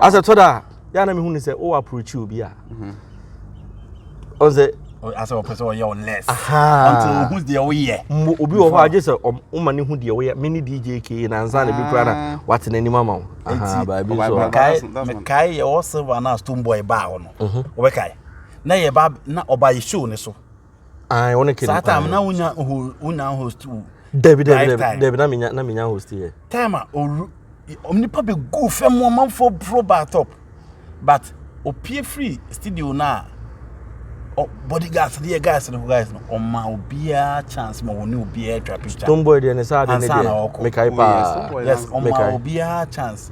As a toda, yana me who say, oh, approach you, yeah. Oze, as a person, you're less. Aha. Until who's the way? Ubi or just a woman who the way, many Djka and Anzana Big what's in any mamma. Aha, baby. Kai also one us tomboy bound. Okay. Nay, Bab, not or by shoe, so. I want to kill Satam now who now host too. David, Namina host here. Tama or only public go from 1 month for pro bar top. But peer free studio now. Oh, bodyguards, dear guys, and guys, on my beer chance, more new beer trap. Tomboy and a side and make yes, on my beer chance.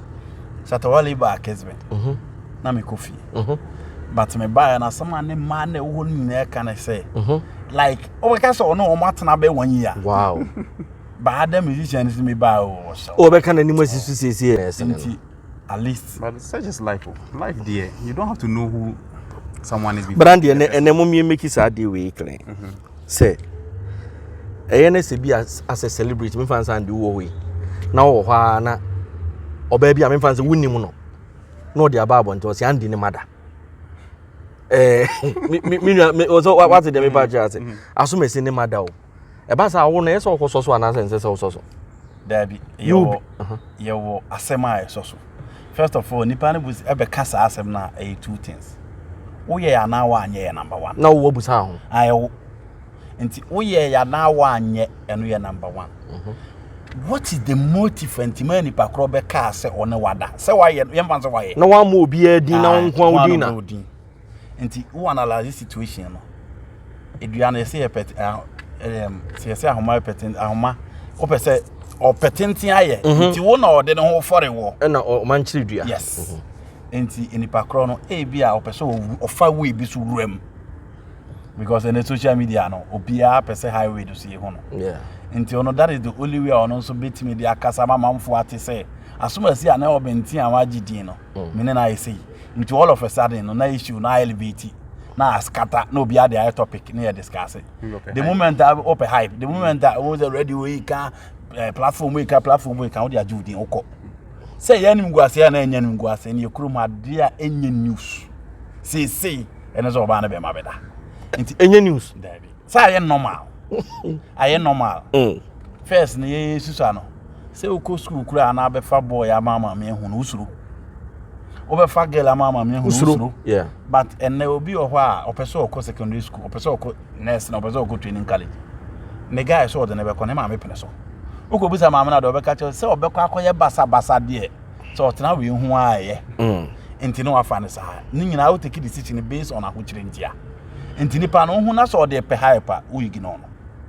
Satawali back, Kessben. Nami coffee. But me buy and someone named man who near can I say. Like, oh, I can't so no Martin Abbey 1 year. Wow. But other musicians me buy also. Oh, I can't anymore see here. At least. But such is life. Life, dear. You don't have to know who someone is. But Andy and then when make it sad weekly. Say, ANS be as a celebrity, me fans and do away. Now, Hana or baby, I mean, fans winning mono. No, the above one to Andy in the mother. Also, what's the demi badge? Assume it's in the mother. A bass I won't answer for so an answer and so. Debbie, you a semi social. First of all, Nippon was ever cast as them now 2 things. We are now 1 year number 1. No, what was how? We are now 1 year and we are number 1. What is the motive and many Pacrobe cast on the water? So why why? No one will be a dinner on dinner. And who analyze this situation? Adriana say a pet, say how my pet, or patenting aye. You won't know they don't for a war. And Manchester, yes. In the Pacrono, a beer or person of 5 weeks to room. Because in the social media, no, or be a per se highway to see home. Yeah. Until that is the only way on also beat me the Akasama man for what to say. As soon as I never been tea and Wajidino, meaning I see. Into all of a sudden, no issue, no LBT, now scatter, no be the topic near discussing. The moment I open hype, the moment I was already week, platform week, how they are doing oko. Say, any guas and any guas, and your crew, my dear, any news. See, and as all banner be my better. Any news, Daddy. Say, I am normal. I am normal. First, near Susano. Say, Oko school, cry and Abbe Fab boy, a mamma, me who knows through. Over Fagela mamma, me who's through. Yeah. But and there will be a while, or person or secondary school, or person nurse, and person go training college. The guy saw the never con my pencil. Oko Bisa Mamma, the catcher, so Becca bassa dear. So now we who I into no finance. Ning out take the decision based on a which in Tia. And Tinipano, who not saw the hyper, we ignore.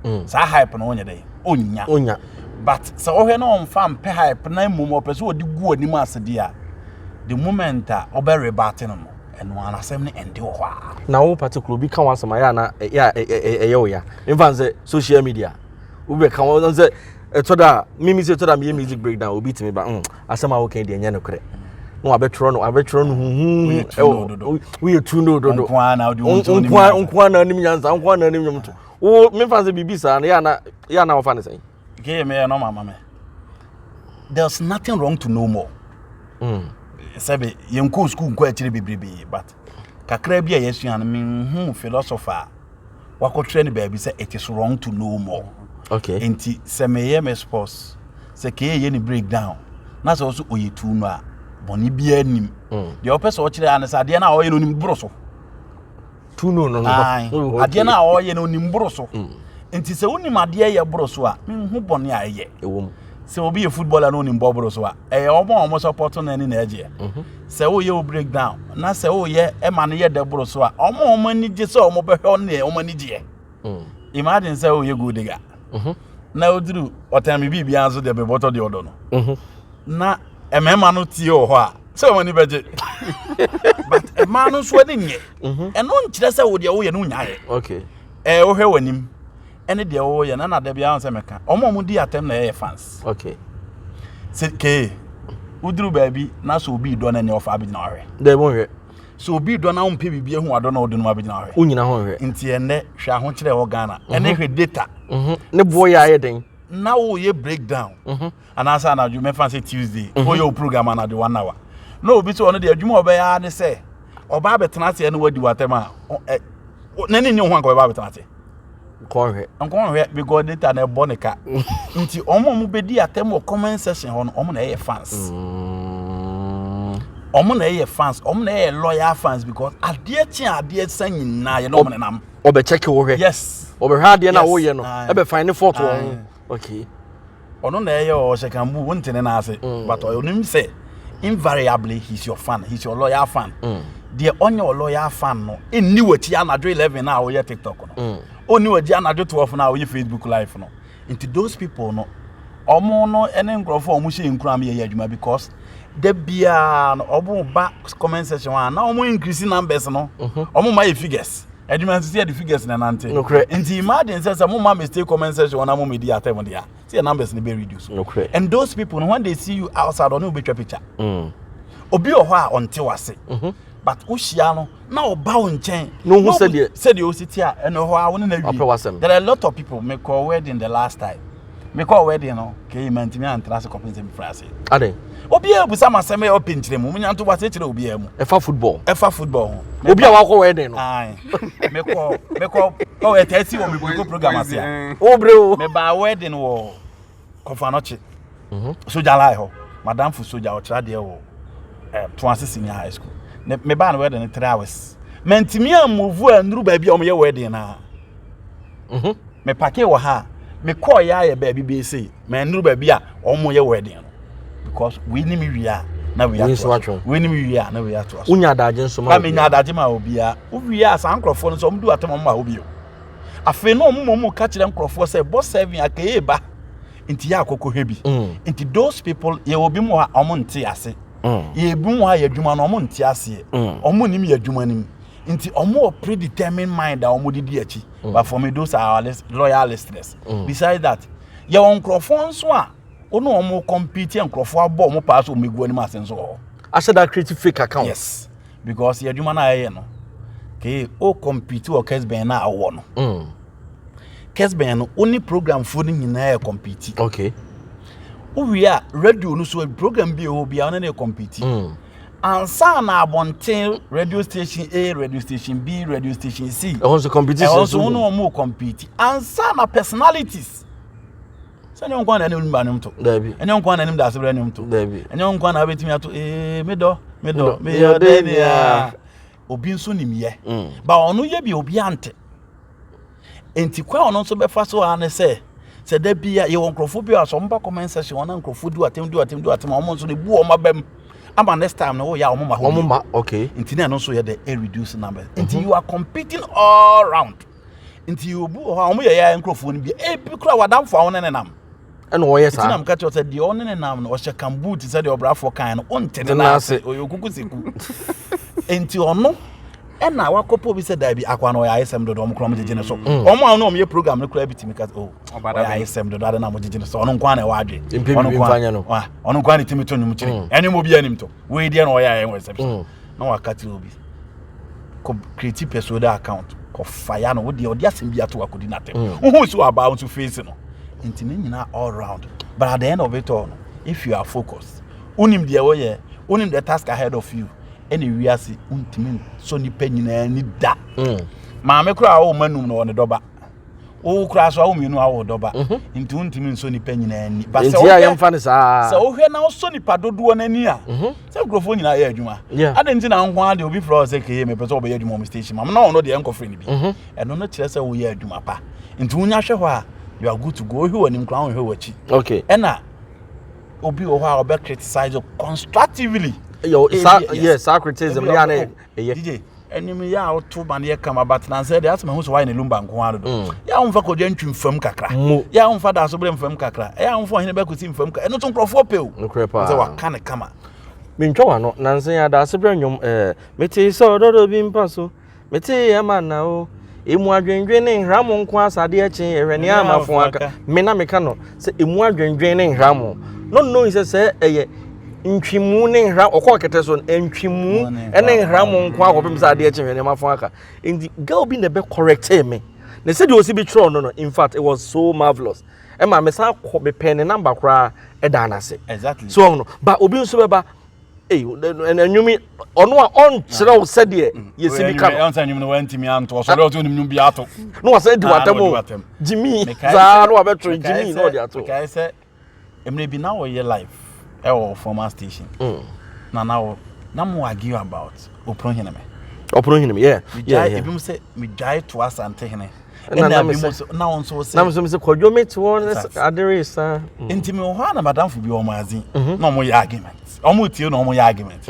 So I hype on your day. Onya. But so he no farm pe hype na mum opeso di gu ani ma dia. The moment obe rebating no and one asem ne ende ho a. Na wo particular bi kan wasama ya na ya. In fact social media. We be kan won say to da mimi say to da me music breakdown obi timi ba asema wo kan de nya no kre. No abetro no we too no do. Nkwa na anim nyansa nkwa na anim nyomto. Wo me fa say bibisa na ya na wo fa ne say. Okay, me no mama. There's nothing wrong to know more. Sabe, yenko school nko achire bebrebe, but kakra bia yesu an me philosopher wako train baby say it is wrong to know more. Okay. Enti se me ye me sports se ke ye ni breakdown. Na so also oyetu no a boni bia anim. The opese o kire anasa de na o ye no nim bro so. Tu no. Ade na o ye no nim bro so. Enti se woni made ye bro so a hu bone aye ewom se obi a footballer no nim bro so a omo support na ni na eje se wo ye o breakdown na se wo ye e ma ne ye de bro so a omo ni je se omo be hwe ne omo ni je imagine se wo ye go diga na oduru otami bibia anzo de be boto de odo no na emema no tie o ho a se omo ni beje but e ma no so de nye e no nkire se wo de wo ye no nyae okay wo hwe wanim any de o ye na da bia anse meka omo di atem na ye fans okay se ke uduru baby na so obi do na ne ofa abigina hwe de mo hwe so obi do na umpe bibia hu ado na odo no abigina hwe unyina ho hwe nti ene hwa ho kire wo Ghana ene hwe data ne boy ya ye den na wo ye breakdown and answer na you me fancy Tuesday o your program na the 1 hour no obi so ono de adwuma obeya ne say oba betena ase no wadi watema nani ni ho anka oba betena ase konhwe because data na bonika nti omo bedi atem o comment section ho no omo na ye fans omo na ye fans omo na ye loyal fans because ade san na ye no omo nam obe check wo hwe yes obe hwa ade na wo ye no ebe find fault wo okay ono na ye o shekambu wontene na ase but onim say invariably he's your fan, he's your loyal fan. The on your loyal fan no in new wati anadwo 11 na wo ye TikTok no oni wati anadwo 12 na wo ye Facebook live no into those people no omo no ene nkrofo omo hye nkura me ye adwuma because the bia no obo ba comment section na omo increase numbers no omo ma ye figures adwuma see the figures na nante nti imagine say some ma mistake comment section na mo media atem dia see numbers ni be reduce and those people when they see you outside on be picture obi oho a onte wase but ushia no na oba wonchen no who said you sit here and oho a won na wi there are a lot of people make call wedding the last time me call wedding no ke mantimi antrase compensate me frase ade obi e busa maseme o pinchire mu nyanto wase kire obi e mu efa football obi a wa ko wedding no ai me call o e tati wo me go program ase o bre me ba wedding wo Kofanochi soja lai ho madam fu soja o kira de wo Tuanse senior high school me ba na wedding 3 hours mentimi amuvu anuru ba bia o me wedding na me pake wo ha me call ya ye ba bi say me anuru ba bia o mo ye wedding no because we ni me wia na we are we ni me wia na we are to us unya adaje nso ma me nya adaje ma obia o wia san krofo no so mdu atem ma obio afi no mo ka kire nkrofo say boss 7 akaye ba inti ya akoko hwebi inti those people ye obi mo ha omo nte ase ye bi mo ha ye adwuma no omo nte ase omo nim ye adwuma nim inti omo predetermined mind a omo didi achi but for me those are our loyal listeners besides that ye won krofo nso a ono omo compete nkrofo abo omo pass o megu anim ase nso I said that creative fake account yes because ye adwuma na ye no ke o compete o Kessben na awo no Kessben no only program for nyina e compete okay we are radio no so program bi o bia na compete ansa na abonten radio station A radio station B radio station C also competition also no more compete ansa na personalities so no nkwa na nim ba nim to dabi enyo nkwa na nim da asebra nim to dabi enyo nkwa na betimi ato medo me yo denia obi nso nim ye ba ono ye bi obi ante enti kwa ono nso befa so ane se da bia ye wonkrofo bi aso mba comment section ona nkrofo du atem omo nso ne bu o mabam ama next time no ya omo ma okay enti na no so ye the reduce number enti you are competing all round enti you bu omo ye ya nkrofo ni bi bi kura wadamfo awon ne nam ene wo ye sa enti na mka che de on ne nam no o she kan boot se de obrafo kan no ontene na ase oyokuku seku enti ono ena wakopo bi se da bi akwa no ya isem do mo krom jeje ne so omo anu omo ye program ne kura bitimi ka ya isem do da na mo jeje ne so ono nkwa na wadwe ono nkwa ni timi to nyum kire ene mo bi anim to we dia no ya en reception na wakati obi ko create personal account ko fire no wo dia odi asem bi ato akodi na tem who so about to face no intini nyina all round but at the end of it all if you are focused unim dia wo ye unim the task ahead of you any we are see untimi so ni panyina ni da ma me kura wo manum no ne doba o kura so wo mienu awo doba nti untimi so ni panyina ni ba se o ya yemfa ne sa se o hwe na so ni padodo na ni a se grofo nyina ya adwuma ade nti na nko ade obi fro se ke me pese obe adwuma mo station ma na ono de enko free ni bi eno no kire se wo ya adwuma pa nti unya hwe ho a you are good to go hwe woni nkra hwe wachi okay ena obi o ho a obe criticize constructively yes criticism ya na DJ enim ya auto ban ye kama but na say that me hu so why ne lumba nko ado ya umfa ko dwantwi mfam kakra ya umfa da so bre mfam kakra ya umfa hene ba kusi mfam kakra eno to nkrofo pew say waka ne kama mentwa no na nsen ya da so bre nwom meti so dodo bi mpa so meti ya ma na o emu adwendwen ne nhram nko asade a chen ehwene amafo aka me na meka no say emu adwendwen ne nhram no say eye ntwimu ne nhram okọ kete so ntwimu ene nhram nko akopem sa ade chen hwene amafo aka ndi girl bi na be correct me na say the osi bi tro no in fact it was so marvelous e ma me sa ko be pen number kra e da na se exactly so no ba obi nso be ba and you on Chiro said, yes, you become on time you went to me and was allowed to be out. No, I said to Atamo, Jimmy, Zano, better Jimmy, no, the Ato. I said, it may be now your life, or former station. Now, no more argue about Opron him. Opron him, yeah. If you say, me drive to us and take him. Now, on so say, you mate one address, intimate one, Madame for your mazin. No more arguments. Almost you no more arguments.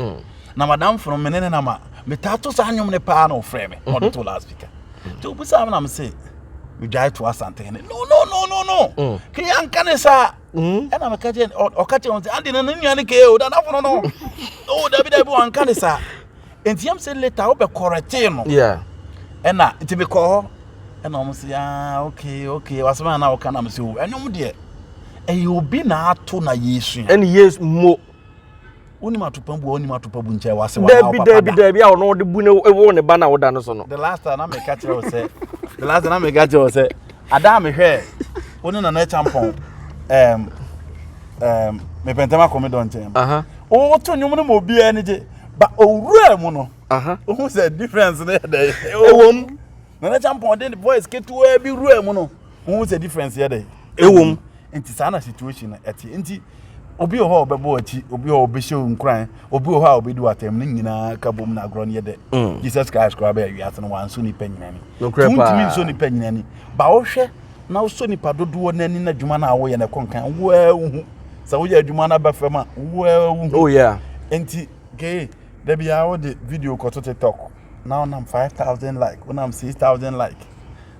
Now, Madame from Menenama, me tattoo on the panel frame, or the two last speaker. To put some, I'm saying, we drive to us and take him. No. Kian Canessa. And I'm catching or catching on the Andy Kale, that I don't know. Oh, David Canessa. And Tim said, let out a corretino. Yeah. And now, it's be called. And almost, yeah, okay. What's my now can I see? And no, dear. And you'll be not to na years. And years more. Only to Pumbu was Debbie, I know the Buno won a banner or Danoson. The last time I may catch you, say, the last time I may catch you, say, Adam, here, one in a net tampon. Me pentama come don tem. Oh, to nyum no be energy. But owura mu no. Who's the difference there? Ewom. Na na champon den the boys get to be rua mu no. Who's the difference here there? Ewom. Enti sana situation eti. Enti obi o ho obebo achi, obi o obehye nkran, obi o ho obedu atem ni nyina ka bom na agro ne de. Jesus Christ kwa ba wiase no wan so ni panyinani. No crepa. Tuntimi so ni panyinani. Ba wo hwe na wo so ni padodo nani na dwuma na wo ye na konkan wo so we adwuma na ba fema oh yeah enti ke there be how the video ko to TikTok now I'm 5,000 like when I'm 6,000 like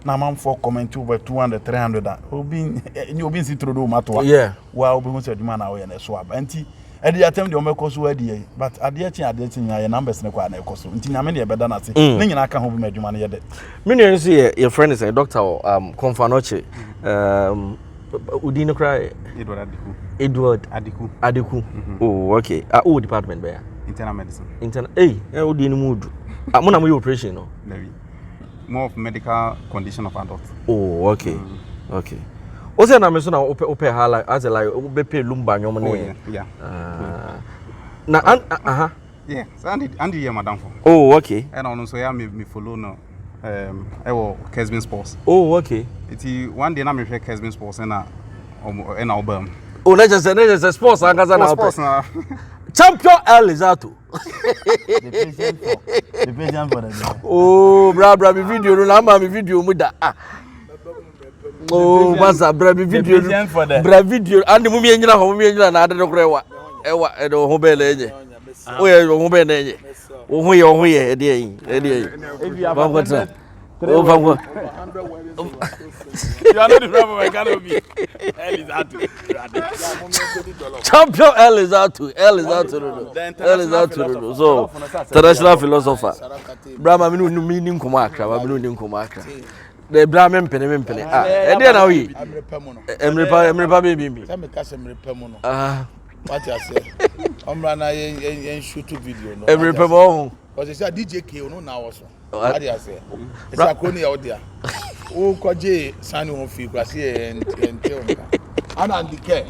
now I'm for comment over 200 300 obi si trodo mato yeah wa obi mo se adwuma na wo ye na so aba enti e dey attempt the omekoso adi but ade chin ya numbers ne kwa na ekoso enti nyame ne beda na se ne nyina aka ho bi adwuma na ye de me no say your friend is a doctor Konfanoche Udino cry Edward Adiku. Oh, okay. Oh, department there. Internal medicine. Udino mood. I'm on your operation, no? More of medical condition of adults. Oh, okay. Okay. What's your name? So open hala as a like pay lumba nyomane. Yeah. Na Yeah. So Andy here madam for. Oh, okay. And also yeah me follow no. I was Kessben Sports. Oh, okay. It's one day na me share Kessben Sports na album. Oh, let's just say sports angaza na sports na. Champion Elizato. The patient for the Oh, bra me video no na ma me video mu da. Oh, masa bra me video. Bra video and mu me nyina na ade dokrewa. Ewa e do ho be le nye. O ye ho be na nye. O ho ye e dey Bangwata. Oh, Bangwa. You are not the problem I cannot be. Elizato. Champion Elizato. So, traditional philosopher. Brahma meaning Kumakra. The Brahman penny. And then how he? Emrepa baby. What you say? Omrana en shoot video no. Emrepa. Because it's a Djka no now also. What do you say? It's a crony out there. Oh, Koje Sani won't feel because and and the care.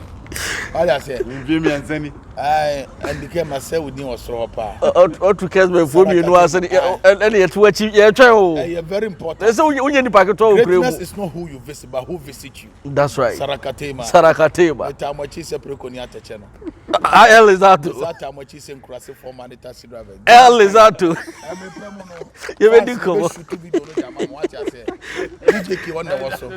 What do you say? Jimmy and Sani. And the care myself with you was so apart. Or to Kessben for me, no, I said, and to achieve your child. Very important. There's only the packet of greatness is not who you visit, but who visit you. That's right. Sarakatema. The time what is a preconiata channel. Elizato. That time what is in Crassi for Manita driver. Elizato. You may do come. Djka one also.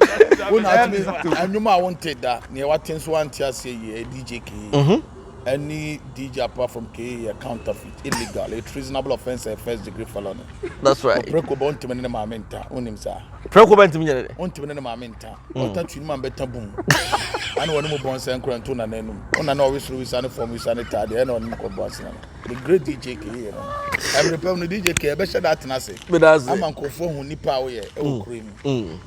I know I wanted that. Near what things one to say Djka. Any DJ apart from K counterfeit, illegal, a treasonable offense, a first degree felony. That's right. Precobont to my mentor, Unimsa. Precobont to me. On my mentor. On touch you, man, better boom. And one more bonds and Crantuna Nenum. On an always through Sunny for me, sanitary, and on Nico. The great Djka. I'm repelling the Djka, better that Nasi. But as I'm Uncle for who nip away, oh, cream.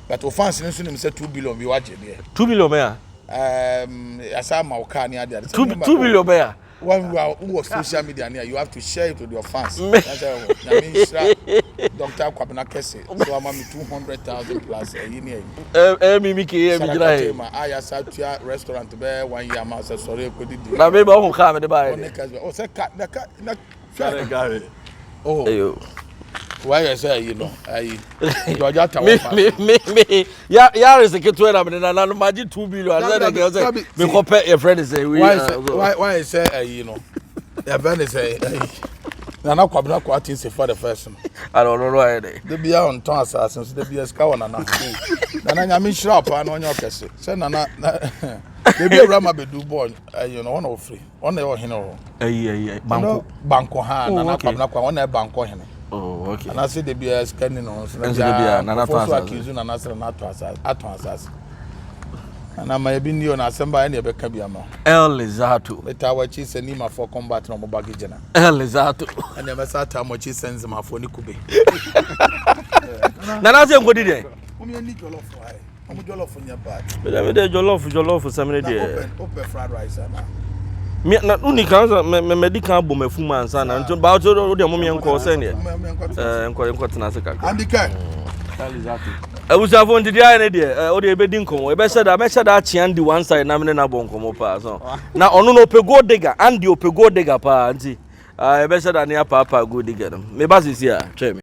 But offense in him said 2 billion, we watch it there. 2 billion, I saw my car near there. 2 billion bear. when we are social media near, you have to share it with your fans. That's Dr. Kwabena Kessben. So I'm 200,000 plus a year. I saw restaurant there 1 year. I'm sorry, na me ba ho ka me de ba oh, say oh, why I say you know, me ya risk to na me na no maji 2 billion I say me compare your friend say we why I say you know, your friend say Nana Kwabena Kwati say for the first one. I don't know why they be on ton assassins the be ska one na nana nyame shira pa na onye okese say nana they be rama be do ball you know one of free one e hino banko ha nana Kwabena Kwa one e banko hene. Oh, okay. And I say the be scanning on so nana to accuse nana say na to assassin. And I may be new na semba any be ka bia ma. Elizato. Beta wa chi send him for combat no mo baggage na. Elizato. And never sat am chi sends him for ni kube. Nana say ngodi dey. Omi ni jollof why? Omo jollof nya bad. Me dey jollof samene dey. Open fried rice na. Me na uni kan me medical bo mafuma ansa na nto ba o de mo me enko se ne. Enko tena se kaka. And Djka. Abusua fo ndidi aye ne de o de ebedi nkomo ebe se da chia ndi one side na me na bo nkomo pa so na ono no pego dega and the opego dega pa nti ebe se da ne apa go dega me ba sisi a twa me